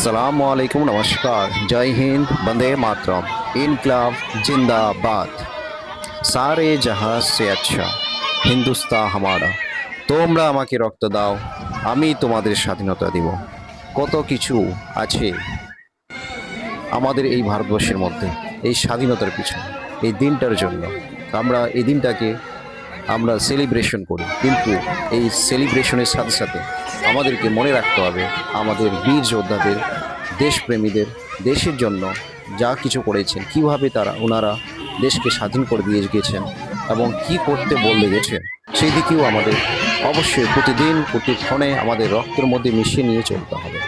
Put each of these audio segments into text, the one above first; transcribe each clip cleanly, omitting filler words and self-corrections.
আসসালামু আলাইকুম, নমস্কার, জয় হিন্দ, বন্দে মাতরম, ইনকলাব জিন্দাবাদ। সারে জাহাঁ সে আচ্ছা হিন্দুস্তান হামারা। তোমরা আমাকে রক্ত দাও, আমি তোমাদের স্বাধীনতা দিব। কত কিছু আছে আমাদের এই ভারতবর্ষের মধ্যে এই স্বাধীনতার পিছনে, এই দিনটার জন্য। আমরা এই দিনটাকে আমরা সেলিব্রেশন করি, কিন্তু এই সেলিব্রেশনের সাথে সাথে আমাদেরকে মনে রাখতে হবে আমাদের বীর যোদ্ধাদের, দেশপ্রেমীদের, দেশের জন্য যা কিছু করেছেন, কিভাবে ওনারা দেশকে স্বাধীন করে দিয়ে গেছেন এবং কি করতে বলে গেছেন, সেই দিকেও আমাদের অবশ্যই প্রতিদিন প্রতিক্ষণে আমাদের রক্তের মধ্যে মিশিয়ে নিয়ে চলতে হবে।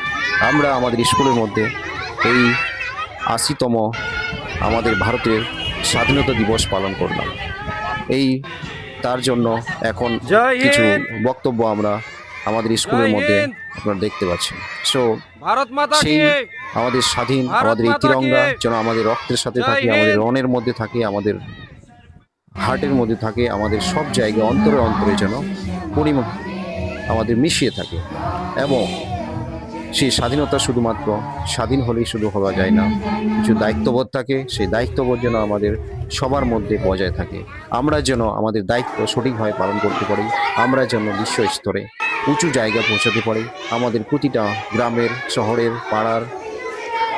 আমরা আমাদের স্কুলের মধ্যে এই ৮০তম আমাদের ভারতের স্বাধীনতা দিবস পালন করলাম। এই তার জন্য এখন কিছু বক্তব্য আমরা আমাদের স্কুলের মধ্যে আপনারা দেখতে পাচ্ছেন। সো ভারত মাতা সেই কি আমাদের স্বাধীন, ভারত আমাদের এই মাতা তিরঙ্গা কি যেন আমাদের রক্তের সাথে জয় থাকে, হিন্দ। আমাদের রনের মধ্যে থাকে, আমাদের হার্টের মধ্যে থাকে, আমাদের সব জায়গায় অন্তরে অন্তরে যেন আমাদের মিশিয়ে থাকে। এবং সেই স্বাধীনতা শুধুমাত্র স্বাধীন হলেই শুধু হওয়া যায় না, কিছু দায়িত্ববোধ থাকে, সেই দায়িত্ববোধ যেন আমাদের সবার মধ্যে বজায় থাকে। আমরা যেন আমাদের দায়িত্ব সঠিকভাবে পালন করতে পারি, আমরা যেন বিশ্ব স্তরে উঁচু জায়গা পৌঁছাতে পারি। আমাদের প্রতিটা গ্রামের, শহরের, পাড়ার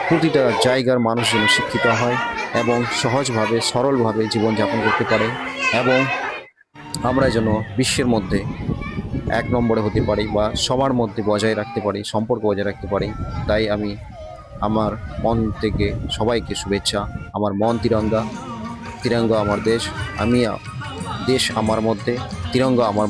প্রতিটা জায়গার মানুষ যেন শিক্ষিত হয় এবং সহজভাবে, সরলভাবে জীবনযাপন করতে পারে, এবং আমরা যেন বিশ্বের মধ্যে এক নম্বরে হতে পারি বা সবার মধ্যে বজায় রাখতে পারি, সম্পর্ক বজায় রাখতে পারি। তাই আমি আমার মন থেকে সবাইকে শুভেচ্ছা। আমার মন তিরঙ্গা, তিরঙ্গা আমার দেশ, আমি দেশ আমার মধ্যে, তিরঙ্গা আমার